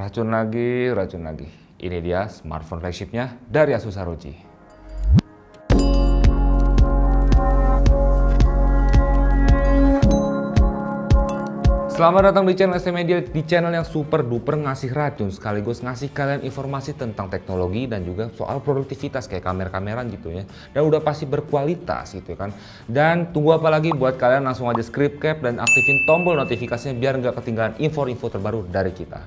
Racun lagi, racun lagi. Ini dia smartphone flagshipnya dari Asus ROG. Selamat datang di channel SM Media, di channel yang super duper ngasih racun sekaligus ngasih kalian informasi tentang teknologi dan juga soal produktivitas kayak kamera-kameran gitu ya. Dan udah pasti berkualitas gitu kan. Dan tunggu apa lagi buat kalian langsung aja script cap dan aktifin tombol notifikasinya biar nggak ketinggalan info-info terbaru dari kita.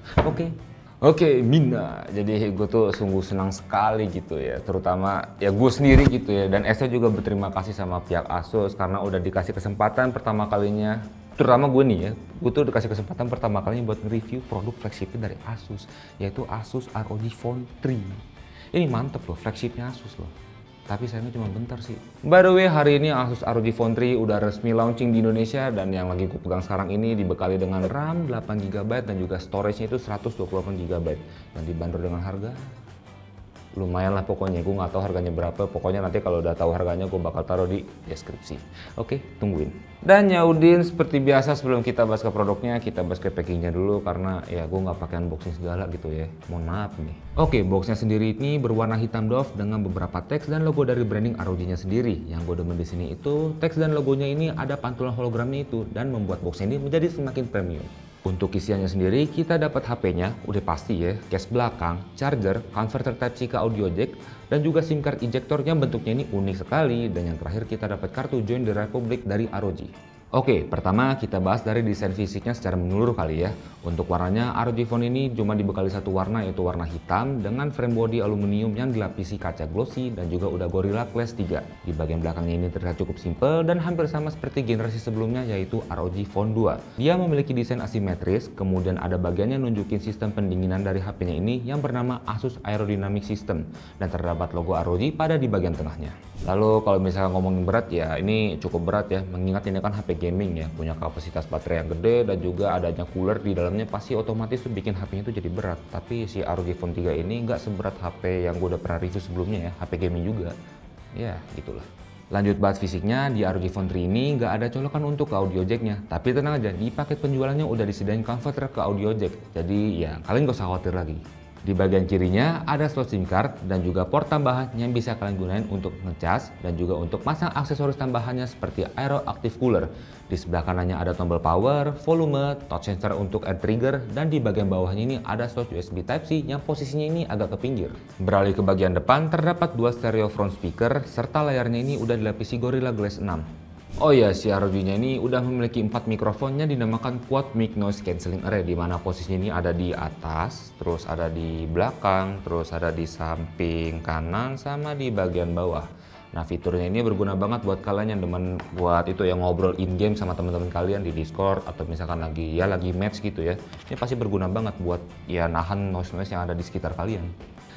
Oke, Mina. Jadi gue tuh sungguh senang sekali gitu ya, terutama ya gue sendiri gitu ya. Dan Esa juga berterima kasih sama pihak Asus karena udah dikasih kesempatan pertama kalinya. Terutama gue nih ya, gue tuh dikasih kesempatan pertama kalinya buat nge-review produk flagshipnya dari Asus, yaitu Asus ROG Phone 3. Ini mantep loh, flagshipnya Asus loh. Tapi sayangnya cuma bentar sih. By the way, hari ini Asus ROG Phone 3 udah resmi launching di Indonesia dan yang lagi gue pegang sekarang ini dibekali dengan RAM 8GB dan juga storage-nya itu 128GB dan dibanderol dengan harga lumayan lah pokoknya. Gue nggak tahu harganya berapa, pokoknya nanti kalau udah tahu harganya gue bakal taruh di deskripsi. Oke, tungguin. Dan Yaudin, seperti biasa sebelum kita bahas ke produknya, kita bahas ke packingnya dulu karena ya gue nggak pakai unboxing segala gitu ya. Mohon maaf nih. Oke, boxnya sendiri ini berwarna hitam doff dengan beberapa teks dan logo dari branding ROG-nya sendiri. Yang gue demen di sini itu teks dan logonya ini ada pantulan hologramnya itu dan membuat boxnya ini menjadi semakin premium. Untuk isiannya sendiri, kita dapat HP-nya, udah pasti ya, case belakang, charger, converter Type-C ke audio jack, dan juga SIM card ejector yang bentuknya ini unik sekali. Dan yang terakhir kita dapat kartu Join the Republic dari ROG. Oke, pertama kita bahas dari desain fisiknya secara menyeluruh kali ya. Untuk warnanya, ROG Phone ini cuma dibekali satu warna, yaitu warna hitam dengan frame body aluminium yang dilapisi kaca glossy dan juga udah Gorilla Glass 3. Di bagian belakangnya ini terlihat cukup simple dan hampir sama seperti generasi sebelumnya, yaitu ROG Phone 2. Dia memiliki desain asimetris, kemudian ada bagiannya nunjukin sistem pendinginan dari HP-nya ini yang bernama Asus Aerodynamic System dan terdapat logo ROG pada di bagian tengahnya. Lalu kalau misalnya ngomongin berat ya, ini cukup berat ya, mengingat ini kan HP gaming ya, punya kapasitas baterai yang gede dan juga adanya cooler di dalamnya pasti otomatis tuh bikin HP-nya tuh jadi berat. Tapi si ROG Phone 3 ini nggak seberat HP yang gue udah pernah review sebelumnya ya, HP gaming juga. Ya gitulah. Lanjut bahas fisiknya, di ROG Phone 3 ini nggak ada colokan untuk ke audio jack-nya. Tapi tenang aja, di paket penjualannya udah disediain converter ke audio jack. Jadi ya kalian gak usah khawatir lagi. Di bagian kirinya ada slot SIM card dan juga port tambahan yang bisa kalian gunain untuk ngecas dan juga untuk masang aksesoris tambahannya seperti Aero Active Cooler. Di sebelah kanannya ada tombol power, volume, touch sensor untuk air trigger, dan di bagian bawahnya ini ada slot USB Type-C yang posisinya ini agak ke pinggir. Beralih ke bagian depan, terdapat dua stereo front speaker serta layarnya ini udah dilapisi Gorilla Glass 6. Oh ya, si ROG-nya ini udah memiliki 4 mikrofon yang dinamakan Quad Mic Noise Cancelling Array, di mana posisinya ini ada di atas, terus ada di belakang, terus ada di samping kanan, sama di bagian bawah. Nah, fiturnya ini berguna banget buat kalian yang demen buat itu yang ngobrol in-game sama teman-teman kalian di Discord atau misalkan lagi match gitu ya. Ini pasti berguna banget buat ya nahan noise-noise yang ada di sekitar kalian.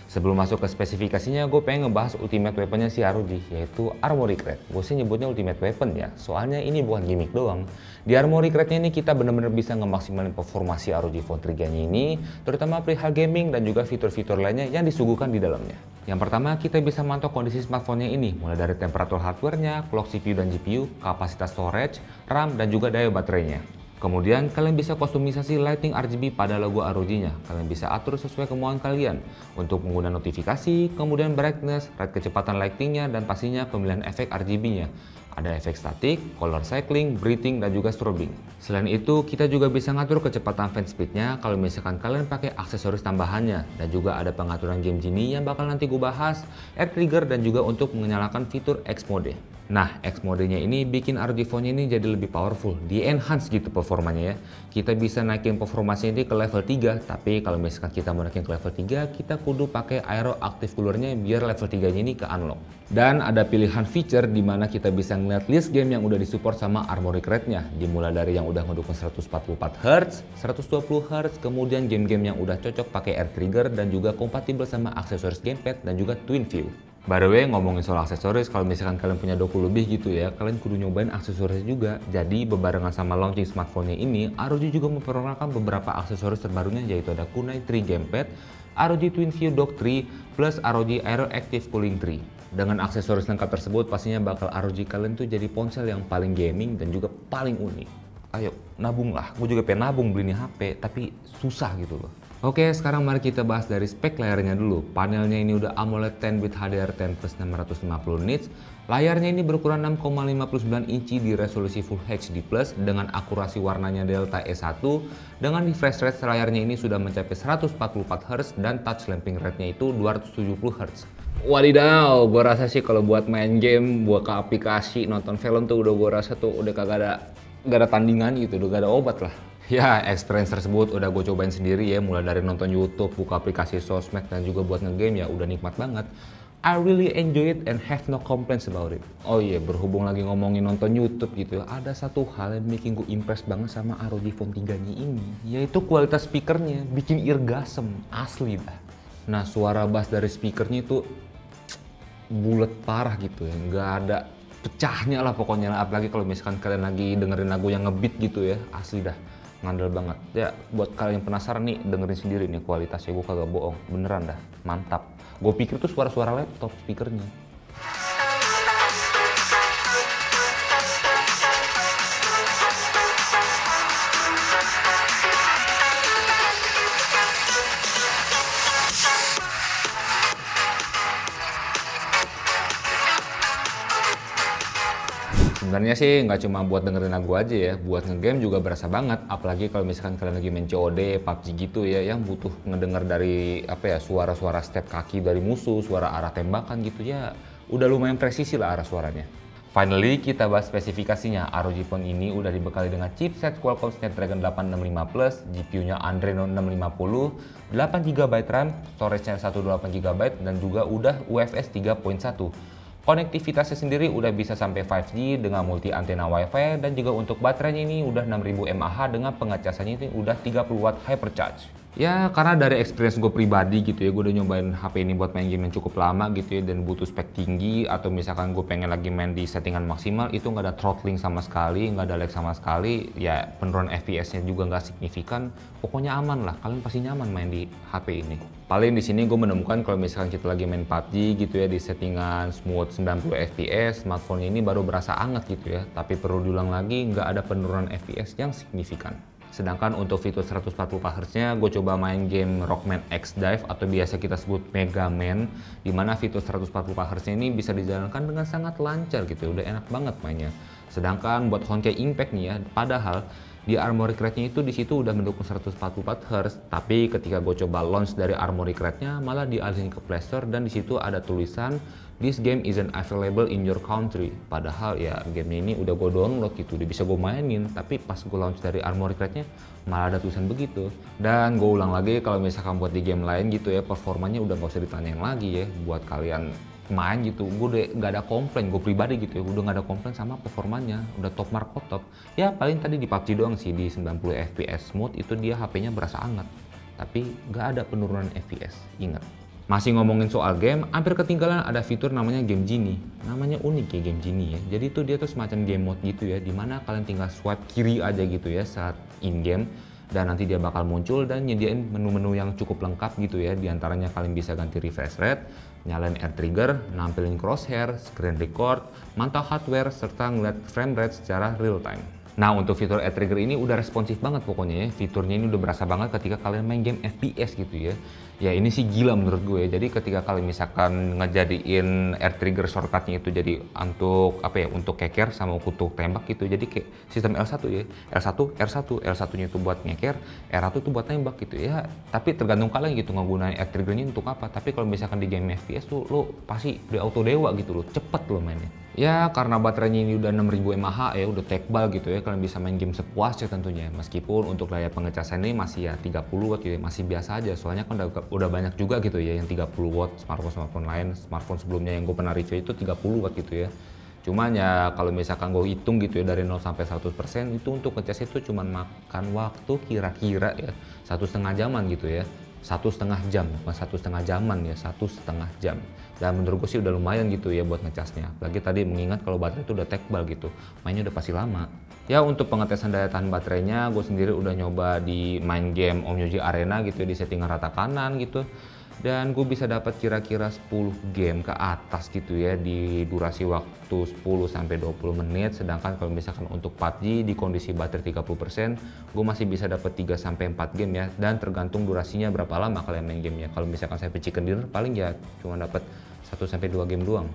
Sebelum masuk ke spesifikasinya, gue pengen ngebahas ultimate weaponnya si ROG, yaitu Armoury Crate. Gue sih nyebutnya ultimate weapon ya, soalnya ini bukan gimmick doang. Di Armoury Crate-nya ini kita bener-bener bisa ngemaksimalin performa si ROG Phone 3-nya ini, terutama perihal gaming dan juga fitur-fitur lainnya yang disuguhkan di dalamnya. Yang pertama, kita bisa mantau kondisi smartphone-nya ini, mulai dari temperatur hardware-nya, clock CPU dan GPU, kapasitas storage, RAM, dan juga daya baterainya. Kemudian kalian bisa kustomisasi lighting RGB pada logo ROG-nya. Kalian bisa atur sesuai kemauan kalian untuk pengguna notifikasi, kemudian brightness, rate kecepatan lightingnya, dan pastinya pemilihan efek RGB-nya. Ada efek statik, color cycling, breathing, dan juga strobing. Selain itu, kita juga bisa ngatur kecepatan fan speed-nya kalau misalkan kalian pakai aksesoris tambahannya. Dan juga ada pengaturan game genie yang bakal nanti gue bahas, air trigger, dan juga untuk menyalakan fitur X mode. Nah, X mode-nya ini bikin ROG Phone ini jadi lebih powerful, di-enhance gitu performanya ya. Kita bisa naikin performanya ini ke level 3, tapi kalau misalkan kita mau naikin ke level 3, kita kudu pakai Aero Active Cooler-nya biar level 3-nya ini ke unlock. Dan ada pilihan feature di mana kita bisa ngeliat list game yang udah disupport sama Armoury Crate-nya. Dimulai dari yang udah ngedukung 144Hz, 120Hz, kemudian game-game yang udah cocok pakai air trigger dan juga kompatibel sama aksesoris gamepad dan juga Twin View. By the way, ngomongin soal aksesoris, kalau misalkan kalian punya 20 lebih gitu ya, kalian kudu nyobain aksesoris juga. Jadi bebarengan sama launching smartphone-nya ini, ROG juga memperkenalkan beberapa aksesoris terbarunya, yaitu ada Kunai 3 Gamepad, ROG Twin View Dock 3, plus ROG Aero Active Cooling 3. Dengan aksesoris lengkap tersebut, pastinya bakal ROG kalian tuh jadi ponsel yang paling gaming dan juga paling unik. Ayo, nabung lah. Gue juga pengen nabung beli nih HP, tapi susah gitu loh. Oke, sekarang mari kita bahas dari spek layarnya dulu. Panelnya ini udah AMOLED 10 with HDR10 plus 650 nits. Layarnya ini berukuran 6,59 inci di resolusi Full HD Plus dengan akurasi warnanya Delta E1. Dengan refresh rate layarnya ini sudah mencapai 144 Hz dan touch lamping rate-nya itu 270 Hz. Wadidaw, gue rasa sih kalau buat main game, buka aplikasi, nonton film tuh udah gue rasa tuh udah gak ada tandingan gitu, udah gak ada obat lah. Ya, experience tersebut udah gue cobain sendiri ya, mulai dari nonton YouTube, buka aplikasi sosmed, dan juga buat ngegame ya udah nikmat banget. I really enjoy it and have no complaints about it. Oh iya, berhubung lagi ngomongin nonton YouTube gitu ya, ada satu hal yang bikin gue impress banget sama ROG Phone 3-nya ini, yaitu kualitas speakernya, bikin eargasm, asli dah. Nah, suara bass dari speakernya itu bulet parah gitu ya, nggak ada pecahnya lah pokoknya, apalagi kalau misalkan kalian lagi dengerin lagu yang ngebeat gitu ya, asli dah. Ngandel banget ya. Buat kalian yang penasaran nih, dengerin sendiri nih kualitasnya, gue kagak bohong, beneran dah mantap. Gue pikir tuh suara-suara laptop speakernya. Sebenarnya sih nggak cuma buat dengerin lagu aja ya, buat ngegame juga berasa banget. Apalagi kalau misalkan kalian lagi main COD, PUBG gitu ya, yang butuh ngedenger dari apa ya, suara-suara step kaki dari musuh, suara arah tembakan gitu ya, udah lumayan presisi lah arah suaranya. Finally, kita bahas spesifikasinya. ROG Phone ini udah dibekali dengan chipset Qualcomm Snapdragon 865 Plus, GPU-nya Adreno 650, 8GB RAM, storage-nya 128GB, dan juga udah UFS 3.1. Konektivitasnya sendiri udah bisa sampai 5G dengan multi antena WiFi, dan juga untuk baterainya ini udah 6000 mAh dengan pengecasannya ini udah 30 watt hypercharge. Ya karena dari experience gue pribadi gitu ya, gue udah nyobain HP ini buat main game yang cukup lama gitu ya, dan butuh spek tinggi, atau misalkan gue pengen lagi main di settingan maksimal, itu nggak ada throttling sama sekali, nggak ada lag sama sekali, ya penurunan FPS-nya juga nggak signifikan, pokoknya aman lah, kalian pasti nyaman main di HP ini. Paling di sini gue menemukan kalau misalkan kita lagi main PUBG gitu ya di settingan smooth 90 fps, smartphone ini baru berasa anget gitu ya. Tapi perlu diulang lagi, nggak ada penurunan fps yang signifikan. Sedangkan untuk fitur 144 Hz-nya, gue coba main game Rockman X Dive atau biasa kita sebut Mega Man, di mana fitur 144 Hz-nya ini bisa dijalankan dengan sangat lancar gitu, udah enak banget mainnya. Sedangkan buat Honkai Impact nih ya, padahal di Armoury Crate-nya itu di situ udah mendukung 144 Hz, tapi ketika gue coba launch dari Armoury Crate-nya malah dialihin ke Play Store, dan di situ ada tulisan "This game isn't available in your country". Padahal ya game ini udah gue download gitu, udah bisa gue mainin, tapi pas gue launch dari Armoury Crate-nya malah ada tulisan begitu. Dan gue ulang lagi, kalau misalkan buat di game lain gitu ya, performanya udah gak usah ditanyain lagi ya. Buat kalian main gitu, gue udah gak ada komplain, gue pribadi gitu ya, udah gak ada komplain sama performanya, udah top markot top. Ya paling tadi di PUBG doang sih, di 90 fps smooth itu dia HP-nya berasa anget, tapi gak ada penurunan fps, ingat. Masih ngomongin soal game, hampir ketinggalan ada fitur namanya Game Genie. Namanya unik ya Game Genie ya, jadi tuh dia tuh semacam game mode gitu ya, dimana kalian tinggal swipe kiri aja gitu ya saat in game, dan nanti dia bakal muncul dan nyediain menu-menu yang cukup lengkap gitu ya. Di antaranya kalian bisa ganti refresh rate, nyalain air trigger, nampilin crosshair, screen record, mantau hardware, serta ngeliat frame rate secara real time. Nah untuk fitur air trigger ini udah responsif banget pokoknya ya. Fiturnya ini udah berasa banget ketika kalian main game FPS gitu ya. Ya ini sih gila menurut gue. Jadi ketika kalian misalkan ngejadiin air trigger shortcutnya itu jadi untuk apa ya, untuk keker sama untuk tembak gitu. Jadi kayak sistem L1 ya. L1, R1, L1-nya itu buat ngeker, R1 itu buat tembak gitu ya. Tapi tergantung kalian gitu ngegunain air triggernya untuk apa. Tapi kalau misalkan di game FPS tuh lo pasti udah auto dewa gitu lo, cepet lo mainnya. Ya karena baterainya ini udah 6000 mAh ya, udah tebal gitu ya, kalian bisa main game sepuasnya tentunya. Meskipun untuk layar pengecasan ini masih ya 30 watt gitu ya, masih biasa aja. Soalnya kan udah banyak juga gitu ya yang 30 watt smartphone lain. Smartphone sebelumnya yang gue pernah review itu 30 watt gitu ya. Cuman ya kalau misalkan gue hitung gitu ya dari 0 sampai 100% itu untuk ngecas itu cuman makan waktu kira-kira ya 1,5 jaman gitu ya. 1,5 jam, bukan 1,5 jaman ya, 1,5 jam. Dan menurut gue sih udah lumayan gitu ya buat ngecasnya. Apalagi tadi mengingat kalau baterai itu udah tebal gitu, mainnya udah pasti lama. Ya untuk pengetesan daya tahan baterainya, gue sendiri udah nyoba di main game Omniuji Arena gitu ya, di settingan rata kanan gitu. dan gue bisa dapat kira-kira 10 game ke atas gitu ya di durasi waktu 10-20 menit. Sedangkan kalau misalkan untuk PUBG di kondisi baterai 30%, gue masih bisa dapat 3-4 game ya, dan tergantung durasinya berapa lama kalian main gamenya. Kalau misalkan saya chicken dinner paling ya cuma dapat 1-2 game doang.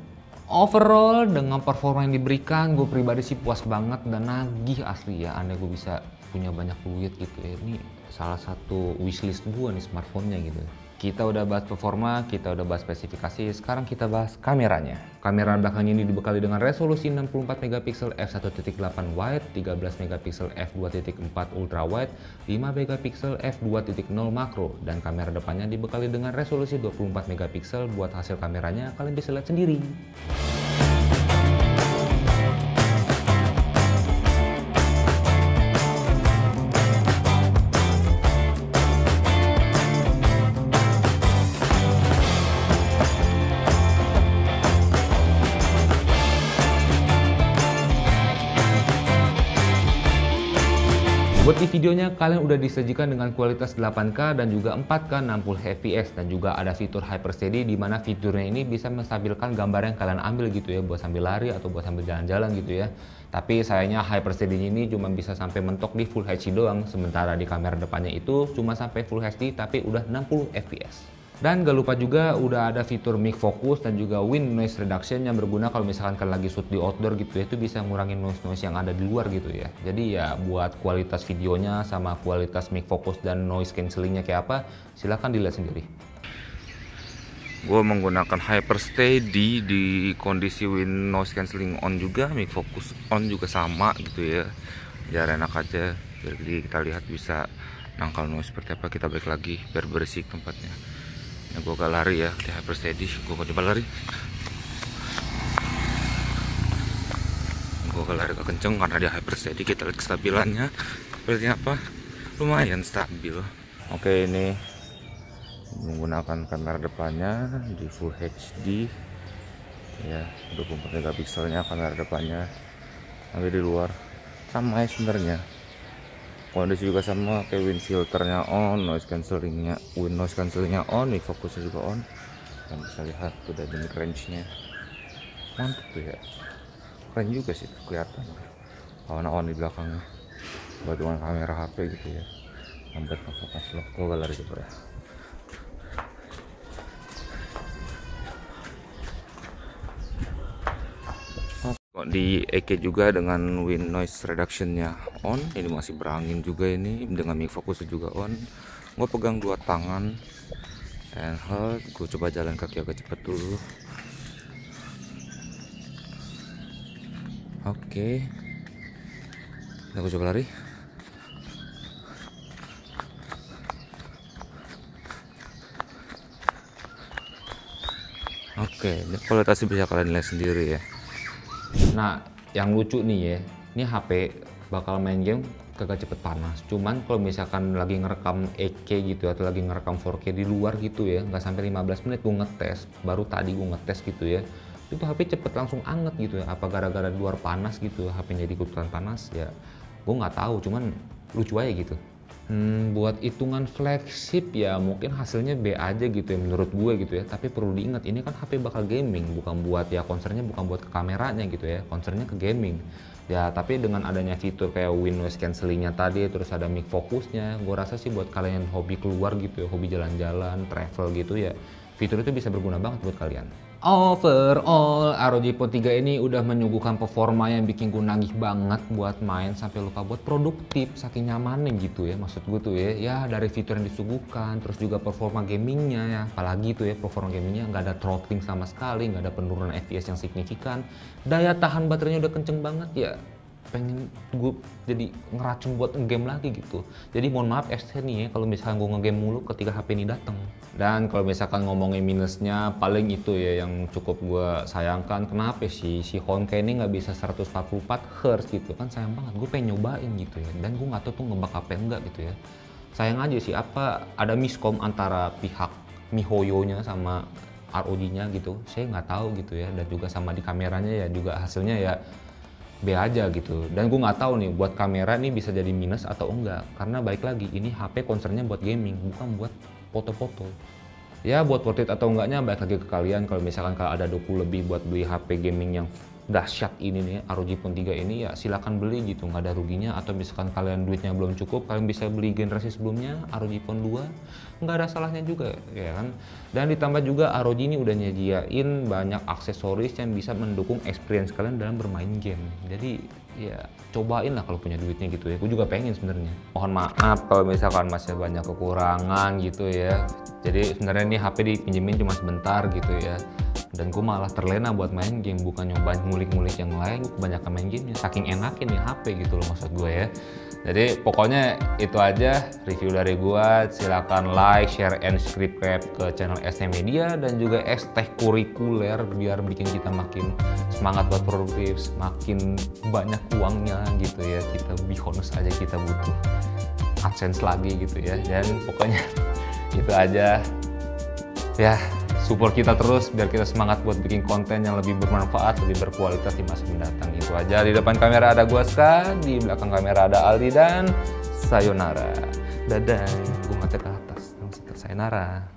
Overall dengan performa yang diberikan, gue pribadi sih puas banget dan nagih asli ya. Andai gue bisa punya banyak duit gitu ya, ini salah satu wishlist gue nih smartphone-nya gitu. Kita udah bahas performa, kita udah bahas spesifikasi, sekarang kita bahas kameranya. Kamera belakangnya ini dibekali dengan resolusi 64 megapiksel f1.8 wide, 13 megapiksel f2.4 ultra wide, 5 megapiksel f2.0 makro, dan kamera depannya dibekali dengan resolusi 24 megapiksel. Buat hasil kameranya kalian bisa lihat sendiri. Buat di videonya kalian udah disajikan dengan kualitas 8K dan juga 4K 60 fps, dan juga ada fitur Hyper Steady di mana fiturnya ini bisa menstabilkan gambar yang kalian ambil gitu ya, buat sambil lari atau buat sambil jalan-jalan gitu ya. Tapi sayangnya Hyper Steady ini cuma bisa sampai mentok di Full HD doang, sementara di kamera depannya itu cuma sampai Full HD tapi udah 60 fps. Dan gak lupa juga udah ada fitur mic focus dan juga wind noise reduction yang berguna kalau misalkan kalian lagi shoot di outdoor gitu ya, itu bisa ngurangin noise yang ada di luar gitu ya. Jadi ya buat kualitas videonya sama kualitas mic focus dan noise cancellingnya kayak apa, silahkan dilihat sendiri. Gue menggunakan Hyper Steady di kondisi wind noise cancelling on juga, mic focus on juga sama gitu ya, biar enak aja. Jadi kita lihat bisa nangkal noise seperti apa. Kita balik lagi biar bersih tempatnya. Nah, gue gak lari ya di Hyper Steady, gue mau coba lari. Gue gak lari ke kenceng karena di Hyper Steady kita lihat kestabilannya seperti apa, lumayan stabil. Oke, ini menggunakan kamera depannya di Full HD ya, 24 megapikselnya kamera depannya. Tapi di luar sama ya sebenarnya, kondisi juga sama kayak wind filternya on, wind noise cancellingnya on, mic fokusnya juga on. Dan bisa lihat tuh dynamic range-nya mantap tuh ya, keren juga sih kelihatan warna on di belakangnya buat dengan kamera HP gitu ya. Sampai fokus loh, gue galeri coba ya. Di EK juga dengan wind noise reductionnya on, ini masih berangin juga, ini dengan mic fokusnya juga on. Gue pegang dua tangan and hold, gue coba jalan kaki agak cepet dulu. Oke, nah gue coba lari. Oke, ini kualitasnya bisa kalian lihat sendiri ya. Nah, yang lucu nih ya, ini HP bakal main game kagak cepet panas. Cuman kalau misalkan lagi ngerekam 8K gitu atau lagi ngerekam 4K di luar gitu ya, nggak sampai 15 menit gue ngetes. Baru tadi gue ngetes gitu ya, itu HP cepet langsung anget gitu ya. Apa gara-gara di luar panas gitu, HP-nya ikutan panas ya? Gue nggak tahu, cuman lucu aja gitu. Buat hitungan flagship ya mungkin hasilnya B aja gitu ya menurut gue gitu ya. Tapi perlu diingat, ini kan HP bakal gaming, bukan buat ya, concernnya bukan buat ke kameranya gitu ya, concernnya ke gaming ya. Tapi dengan adanya fitur kayak wind noise cancellingnya tadi, terus ada mic fokusnya, gue rasa sih buat kalian yang hobi keluar gitu ya, hobi jalan-jalan, travel gitu ya, fitur itu bisa berguna banget buat kalian. Overall, ROG Phone 3 ini udah menyuguhkan performa yang bikin gue nagih banget buat main sampai lupa buat produktif, saking nyamannya gitu ya. Maksud gue tuh ya dari fitur yang disuguhkan, terus juga performa gamingnya ya, apalagi tuh ya performa gamingnya nggak ada throttling sama sekali, nggak ada penurunan FPS yang signifikan, daya tahan baterainya udah kenceng banget ya. Pengen gue jadi ngeracun buat ngegame lagi gitu. Jadi mohon maaf ST nih ya kalau misalkan gue ngegame mulu ketika HP ini datang. Dan kalau misalkan ngomongin minusnya, paling itu ya yang cukup gue sayangkan. Kenapa sih si Honkai ini nggak bisa 144 Hz gitu kan, sayang banget. Gue pengen nyobain gitu ya, dan gue nggak tahu tuh ngebak apa enggak gitu ya. Sayang aja sih, apa ada miskom antara pihak MiHoYo-nya sama ROG-nya gitu. Saya nggak tahu gitu ya. Dan juga sama di kameranya ya juga hasilnya ya B aja gitu. Dan gue nggak tahu nih buat kamera nih bisa jadi minus atau enggak, karena balik lagi ini HP concernnya buat gaming, bukan buat foto-foto. Ya buat worth it atau enggaknya balik lagi ke kalian. Kalau misalkan kalau ada 20 lebih buat beli HP gaming yang dahsyat ini nih, ROG Phone 3 ini, ya silakan beli gitu, nggak ada ruginya. Atau misalkan kalian duitnya belum cukup, kalian bisa beli generasi sebelumnya ROG Phone 2, nggak ada salahnya juga ya kan. Dan ditambah juga ROG ini udah nyediain banyak aksesoris yang bisa mendukung experience kalian dalam bermain game. Jadi ya cobain lah kalau punya duitnya gitu ya. Gue juga pengen sebenarnya. Mohon maaf kalau misalkan masih banyak kekurangan gitu ya. Jadi sebenarnya ini HP dipinjemin cuma sebentar gitu ya. Dan gue malah terlena buat main game, bukan nyobain ngulik-ngulik yang lain. Gue kebanyakan main gamenya, saking enakin nih HP gitu loh maksud gue ya. Jadi pokoknya itu aja review dari gue. Silakan like, share, and subscribe ke channel ST Media dan juga ST Kurikuler biar bikin kita makin semangat buat produktif, makin banyak uangnya gitu ya. Kita bonus aja, kita butuh AdSense lagi gitu ya. Dan pokoknya itu aja ya. Support kita terus biar kita semangat buat bikin konten yang lebih bermanfaat, lebih berkualitas di masa mendatang. Itu aja. Di depan kamera ada gua Ska, di belakang kamera ada Aldi, dan sayonara. Dadah. Gua ngata ke atas. Sayonara.